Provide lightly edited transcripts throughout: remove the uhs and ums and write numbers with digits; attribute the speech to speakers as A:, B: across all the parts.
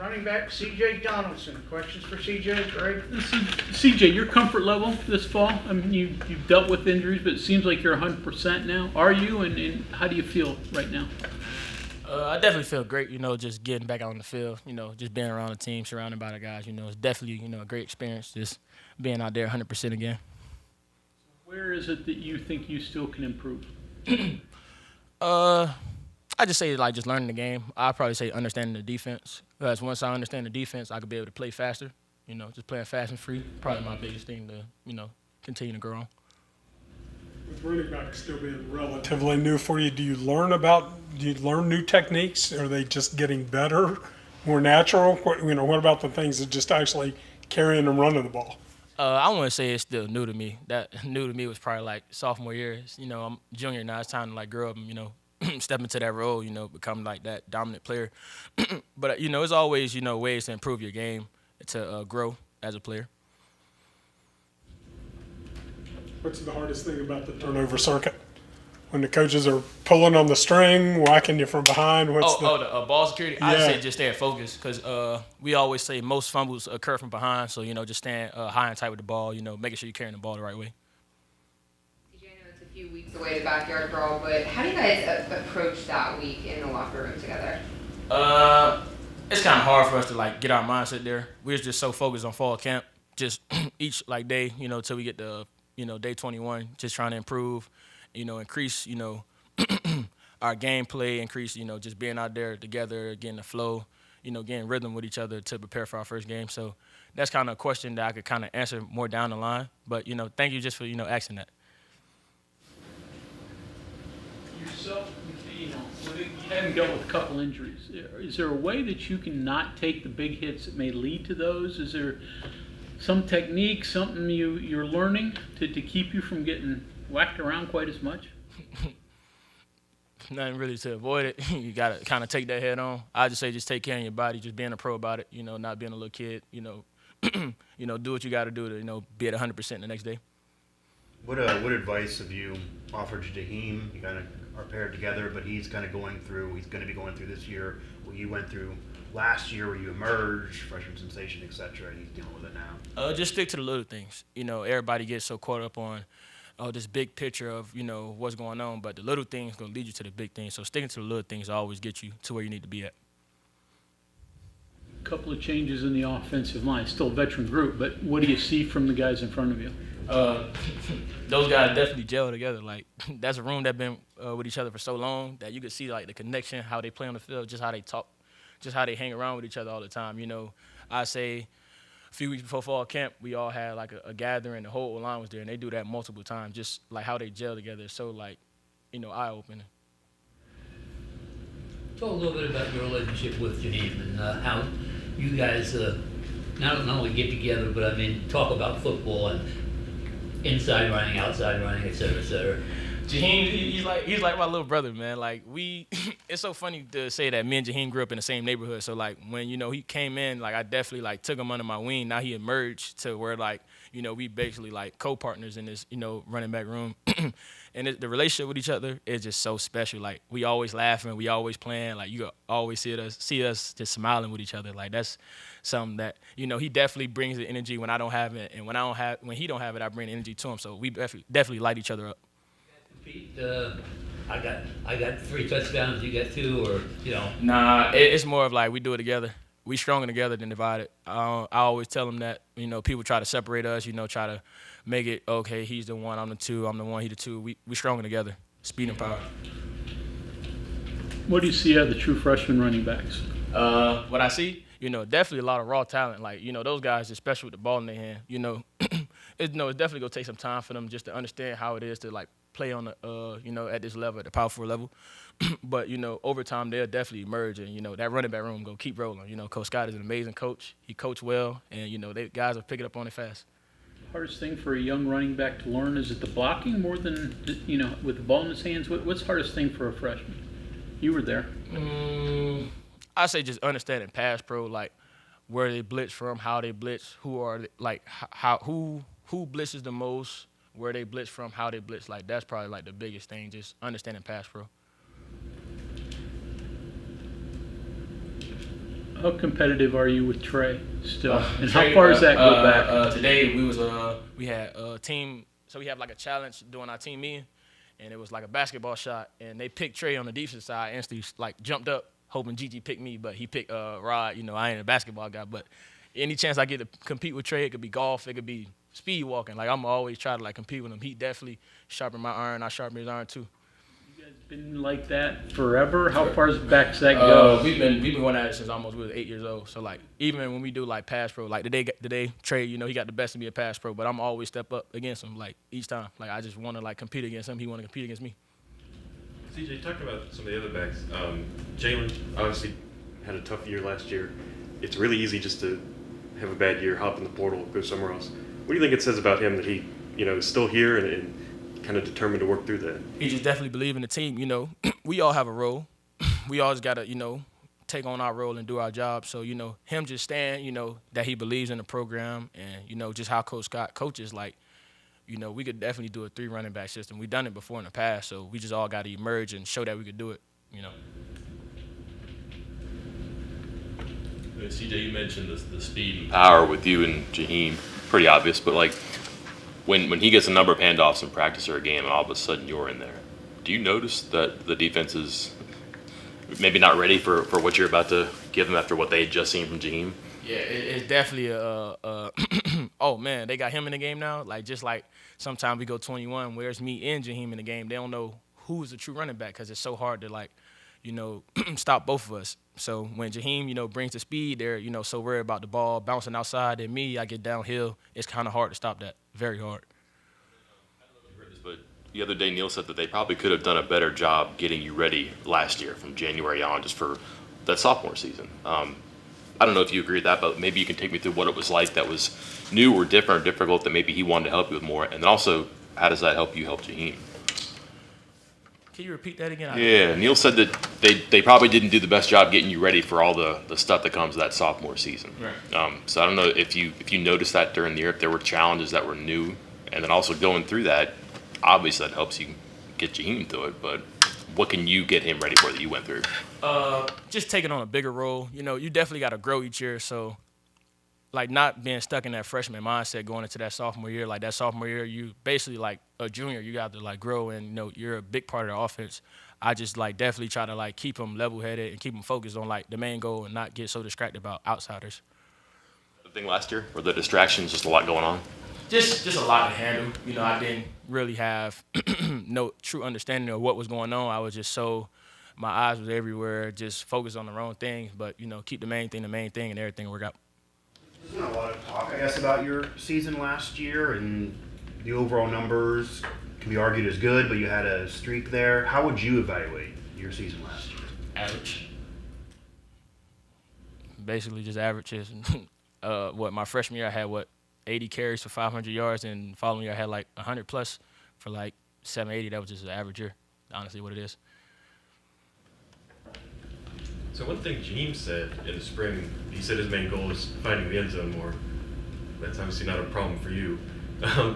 A: running back C.J. Donaldson. Questions for C.J., Greg?
B: C.J., your comfort level this fall? I mean, you've dealt with injuries, but it seems like you're 100% now. Are you, and how do you feel right now?
C: I definitely feel great, just getting back out on the field, just being around the team, surrounded by the guys, it's definitely, a great experience just being out there 100% again.
B: Where is it that you think you still can improve?
C: I just say just learning the game. I'd probably say understanding the defense. Because once I understand the defense, I could be able to play faster. Just playing fast and free. Probably my biggest thing to continue to grow on.
D: With running back still being relatively new for you, do you learn new techniques? Are they just getting better, more natural? What about the things that just actually carrying and running the ball?
C: I want to say it's still new to me. That new to me was probably like sophomore year. I'm junior now. It's time to grow up and step into that role. Become like that dominant player. But it's always ways to improve your game to grow as a player.
D: What's the hardest thing about the turnover circuit? When the coaches are pulling on the string, whacking you from behind?
C: The ball security? Yeah. I'd say just staying focused because we always say most fumbles occur from behind. So, just staying high and tight with the ball, making sure you're carrying the ball the right way.
E: TJ, I know it's a few weeks away, the backyard brawl, but how do you guys approach that week in the locker room together?
C: It's kind of hard for us to, get our mindset there. We're just so focused on fall camp, just each, day, till we get to, day 21, just trying to improve, increase, our gameplay, increase, just being out there together, getting the flow, getting rhythm with each other to prepare for our first game. So that's kind of a question that I could kind of answer more down the line. But, thank you just for, asking that.
B: Yourself, you haven't dealt with a couple injuries. Is there a way that you can not take the big hits that may lead to those? Is there some technique, something you're learning to keep you from getting whacked around quite as much?
C: Nothing really to avoid it. You got to kind of take that head on. I just say just take care of your body, just being a pro about it, not being a little kid, do what you got to do to, be at 100% the next day.
F: What advice have you offered to Jaheim? You kind of are paired together, but he's going to be going through this year what you went through last year where you emerged, freshman sensation, etc., and he's dealing with it now?
C: Just stick to the little things. Everybody gets so caught up on this big picture of, what's going on, but the little things going to lead you to the big things. So sticking to the little things always get you to where you need to be at.
B: A couple of changes in the offensive line. Still a veteran group, but what do you see from the guys in front of you?
C: Those guys definitely gel together. That's a room that's been with each other for so long that you could see, the connection, how they play on the field, just how they talk, just how they hang around with each other all the time. I say a few weeks before fall camp, we all had a gathering. The whole line was there, and they do that multiple times. Just how they gel together is so eye-opening.
G: Talk a little bit about your relationship with Jaheim and how you guys not only get together, but talk about football and inside running, outside running, et cetera, et cetera.
C: Jaheim, he's like my little brother, man. It's so funny to say that me and Jaheim grew up in the same neighborhood. So when he came in, I definitely took him under my wing. Now he emerged to where we basically co-partners in this running back room, and the relationship with each other is just so special. We always laughing, we always playing. You could always see us just smiling with each other. That's something that he definitely brings the energy when I don't have it, and when he don't have it, I bring the energy to him. So we definitely light each other up.
G: Pete, I got 3 touchdowns, you got 2, or
C: Nah, it's more of we do it together. We stronger together than divided. I always tell them that people try to separate us, try to make it okay. He's the 1, I'm the 2, I'm the 1, he the 2. We stronger together. Speed and power.
B: What do you see out of the true freshman running backs?
C: What I see, definitely a lot of raw talent. Those guys are special with the ball in their hand. It's definitely gonna take some time for them just to understand how it is to play on the at this level, at the Power 4 level. But over time they'll definitely emerge, and that running back room gonna keep rolling. Coach Scott is an amazing coach. He coached well, and they guys are picking up on it fast.
B: Hardest thing for a young running back to learn, is it the blocking more than with the ball in his hands? What's the hardest thing for a freshman? You were there.
C: I say just understanding pass pro, where they blitz from, how they blitz, who blitzes the most, where they blitz from, how they blitz. That's probably the biggest thing, just understanding pass pro.
B: How competitive are you with Trey still? And
C: Trey,
B: how far does that go back?
C: Today we had a team, so we have like a challenge doing our team meeting, and it was like a basketball shot, and they picked Trey on the defensive side. I instantly like jumped up, hoping Gigi picked me, but he picked Rod. You know, I ain't a basketball guy, but any chance I get to compete with Trey, it could be golf, it could be speed walking. Like I'm always trying to like compete with him. He definitely sharpened my iron. I sharpened his iron too.
B: You guys been like that forever? How far back does that go?
C: We've been going at it since almost we was 8 years old. So like even when we do like pass pro, like today Trey, you know, he got the best of me at pass pro, but I'm always step up against him like each time. Like I just want to like compete against him. He want to compete against me.
H: CJ, talking about some of the other backs, Jalen obviously had a tough year last year. It's really easy just to have a bad year, hop in the portal, go somewhere else. What do you think it says about him that he, you know, is still here and kind of determined to work through that?
C: He just definitely believe in the team. You know, we all have a role. We always got to, you know, take on our role and do our job. So, you know, him just saying, you know, that he believes in the program and, you know, just how Coach Scott coaches, like, you know, we could definitely do a 3 running back system. We've done it before in the past, so we just all got to emerge and show that we could do it, you know.
I: CJ, you mentioned the speed and power with you and Jaheim, pretty obvious, but like when he gets a number of handoffs in practice or a game and all of a sudden you're in there, do you notice that the defense is maybe not ready for what you're about to give them after what they had just seen from Jaheim?
C: Yeah, it's definitely oh man, they got him in the game now. Like just like sometimes we go 21, where's me and Jaheim in the game? They don't know who's the true running back because it's so hard to like, you know, stop both of us. So when Jaheim, you know, brings the speed, they're, you know, so worried about the ball bouncing outside. And me, I get downhill. It's kind of hard to stop that. Very hard.
I: But the other day, Neil said that they probably could have done a better job getting you ready last year from January on just for that sophomore season. I don't know if you agree with that, but maybe you can take me through what it was like that was new or different or difficult that maybe he wanted to help you with more. And then also, how does that help you help Jaheim?
C: Can you repeat that again?
I: Yeah, Neil said that they probably didn't do the best job getting you ready for all the stuff that comes with that sophomore season.
C: Right.
I: So I don't know if you noticed that during the year, if there were challenges that were new, and then also going through that, obviously that helps you get Jaheim through it, but what can you get him ready for that you went through?
C: Just taking on a bigger role. You know, you definitely got to grow each year, so like not being stuck in that freshman mindset going into that sophomore year. Like that sophomore year, you basically like a junior, you got to like grow and, you know, you're a big part of the offense. I just like definitely try to like keep them level-headed and keep them focused on like the main goal and not get so distracted about outsiders.
I: The thing last year, were the distractions just a lot going on?
C: Just a lot to handle. You know, I didn't really have no true understanding of what was going on. I was just so, my eyes was everywhere, just focused on the wrong things. But, you know, keep the main thing, and everything will work out.
F: There's been a lot of talk, I guess, about your season last year, and the overall numbers can be argued as good, but you had a streak there. How would you evaluate your season last year?
C: Average. Basically just averages. My freshman year I had 80 carries for 500 yards, and the following year I had like 100 plus for like 780. That was just an average year, honestly, what it is.
H: So one thing Jaheim said in the spring, he said his main goal is finding the end zone more. That's obviously not a problem for you.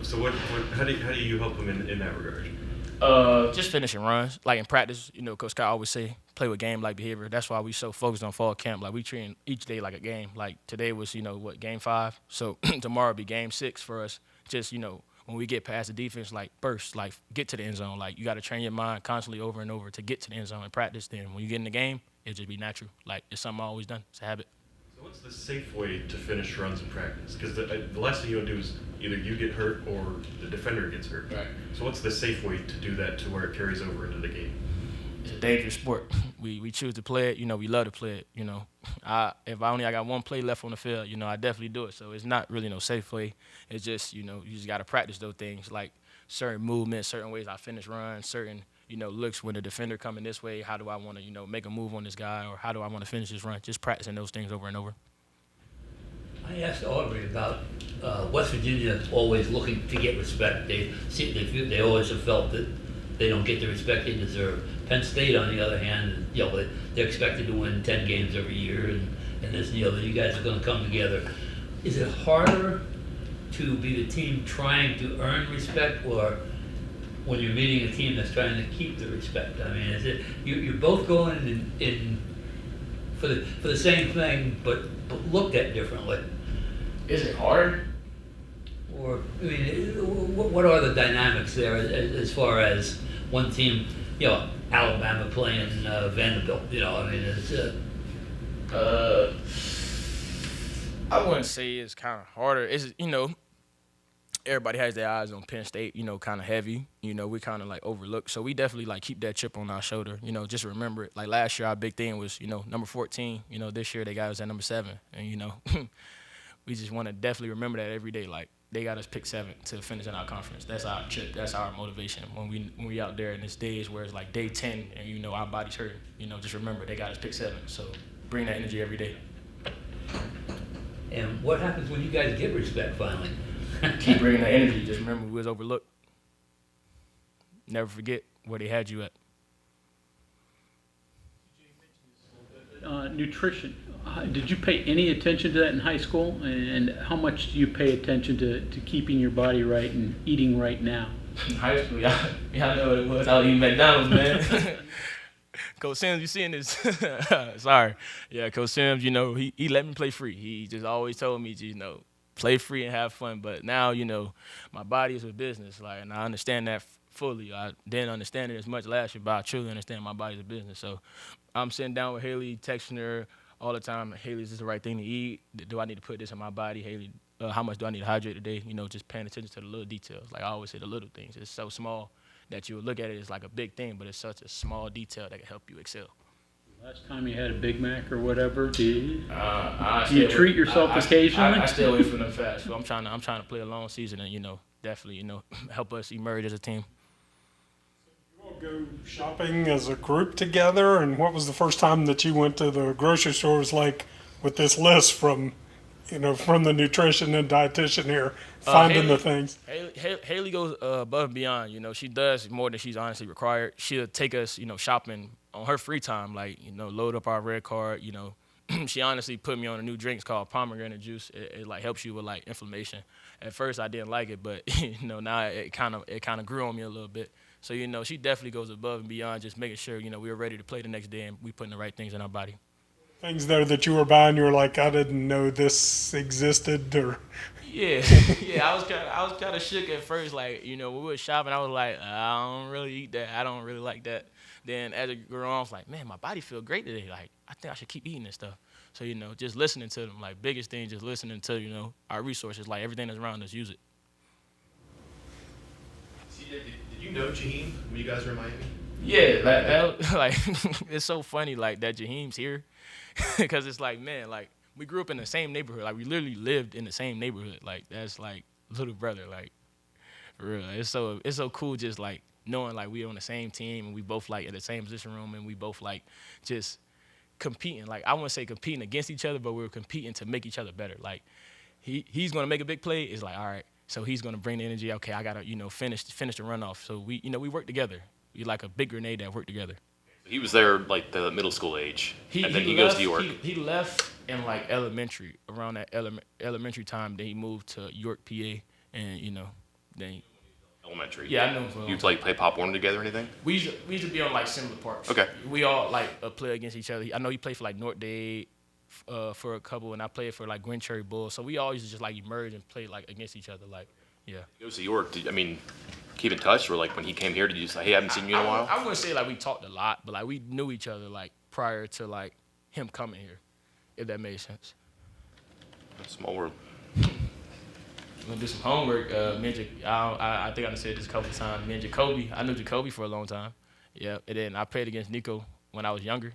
H: So how do you help him in that regard?
C: Just finishing runs. Like in practice, you know, Coach Scott always say, play with game-like behavior. That's why we so focused on fall camp. Like we treat each day like a game. Like today was, you know, game 5. So tomorrow will be game 6 for us. Just, you know, when we get past the defense, like burst, like get to the end zone. Like you got to train your mind constantly over and over to get to the end zone in practice. Then when you get in the game, it'll just be natural. Like it's something I've always done. It's a habit.
H: So what's the safe way to finish runs in practice? Because the last thing you want to do is either you get hurt or the defender gets hurt.
C: Right.
H: So what's the safe way to do that to where it carries over into the game?
C: It's a dangerous sport. We choose to play it. You know, we love to play it. You know, if I got one play left on the field, you know, I definitely do it. So it's not really no safe way. It's just, you know, you just got to practice those things, like certain movements, certain ways I finish runs, certain, you know, looks when the defender coming this way. How do I want to, you know, make a move on this guy, or how do I want to finish this run? Just practicing those things over and over.
G: I asked Aubrey about West Virginia always looking to get respect. They always have felt that they don't get the respect they deserve. Penn State, on the other hand, you know, they're expected to win 10 games every year, and this, you know, you guys are going to come together. Is it harder to be the team trying to earn respect, or when you're meeting a team that's trying to keep the respect? I mean, is it you're both going in for the same thing, but looked at differently?
C: Is it hard?
G: Or, I mean, what are the dynamics there as far as one team, you know, Alabama playing Vanderbilt, you know, I mean, it's,
C: I wouldn't say it's kind of harder. It's, you know, everybody has their eyes on Penn State, you know, kind of heavy. You know, we kind of like overlook. So we definitely like keep that chip on our shoulder. You know, just remember it. Like last year, our big thing was, you know, number 14. You know, this year they got us at number 7. And, you know, we just want to definitely remember that every day. Like, they got us pick 7 to finish in our conference. That's our chip. That's our motivation. When we out there and it's days where it's like day 10 and, you know, our body's hurting. You know, just remember they got us pick 7. So bring that energy every day.
G: and what happens when you guys get respect finally?
C: Keep bringing that energy. Just remember we was overlooked. Never forget where they had you at.
B: Nutrition. Did you pay any attention to that in high school? And how much do you pay attention to keeping your body right and eating right now?
C: In high school, y'all know what it was. I was eating McDonald's, man. Coach Sims, you seeing this? Sorry. Yeah, Coach Sims, you know, he let me play free. He just always told me to, you know, play free and have fun. But now, you know, my body is a business, like, and I understand that fully. I didn't understand it as much last year, but I truly understand my body's a business. So I'm sitting down with Haley, texting her all the time. Haley, is this the right thing to eat? Do I need to put this in my body? Haley, how much do I need to hydrate today? You know, just paying attention to the little details. Like I always say, the little things. It's so small that you would look at it as like a big thing, but it's such a small detail that can help you excel.
B: Last time you had a Big Mac or whatever, do you
C: treat
B: yourself occasionally?
C: I stay away from them fast. So I'm trying to play a long season and, you know, definitely, you know, help us emerge as a team.
D: You all go shopping as a group together, and what was the first time that you went to the grocery stores like with this list from, you know, from the nutrition and dietitian here, finding the things?
C: Haley goes above and beyond. You know, she does more than she's honestly required. She'll take us, you know, shopping on her free time, like, you know, load up our red card. You know, she honestly put me on a new drink called pomegranate juice. It like helps you with like inflammation. At first I didn't like it, but you know, now it kind of grew on me a little bit. So, you know, she definitely goes above and beyond, just making sure, you know, we were ready to play the next day and we putting the right things in our body.
D: Things there that you were buying, you were like, I didn't know this existed, or
C: Yeah, I was kind of shook at first. Like, you know, when we were shopping, I was like, I don't really eat that. I don't really like that. Then as it grew on, I was like, man, my body feel great today. Like, I think I should keep eating this stuff. So, you know, just listening to them, like, biggest thing, just listening to, you know, our resources, like everything that's around us, use it.
J: Did you know Jaheim when you guys were in Miami?
C: Yeah, like it's so funny, like, that Jaheim's here. Because it's like, man, like, we grew up in the same neighborhood. Like, we literally lived in the same neighborhood. Like, that's, like, little brother, like, for real. It's so cool just, like, knowing, like, we on the same team and we both, like, in the same position room and we both, like, just competing. Like, I wouldn't say competing against each other, but we were competing to make each other better. Like, he's going to make a big play. It's like, all right, so he's going to bring the energy. Okay, I got to, you know, finish the runoff. So, we work together. We like a big grenade that work together.
I: He was there like the middle school age, and then he goes to York.
C: He left in like elementary, around that elementary time. Then he moved to York, PA, and you know, then
I: Elementary.
C: Yeah, I know him for a long
I: You like play Pop Warner together or anything?
C: we used to be on like similar parks.
I: Okay.
C: We all like play against each other. I know he played for like North Dade for a couple, and I played for like Gwen Cherry Bulls. So we all used to just like emerge and play like against each other. Like, yeah.
I: He goes to York. Keep in touch, or like when he came here, did you say, hey, I haven't seen you in a while?
C: I wouldn't say like we talked a lot, but like we knew each other like prior to like him coming here, if that made sense.
I: Small world.
C: We're gonna do some homework. I think I said this a couple of times. Me and Jacoby, I knew Jacoby for a long time. Yeah, and then I played against Nico when I was younger.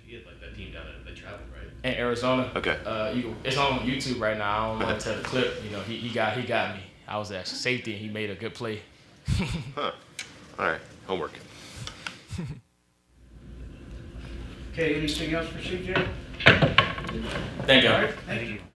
J: He had like that team down there. They traveled, right?
C: In Arizona.
I: Okay.
C: It's on YouTube right now. I don't want to tell the clip. You know, he got me. I was at safety and he made a good play.
I: Huh. All right. Homework.
A: Okay, anything else for CJ?
C: Thank you.
A: Thank you.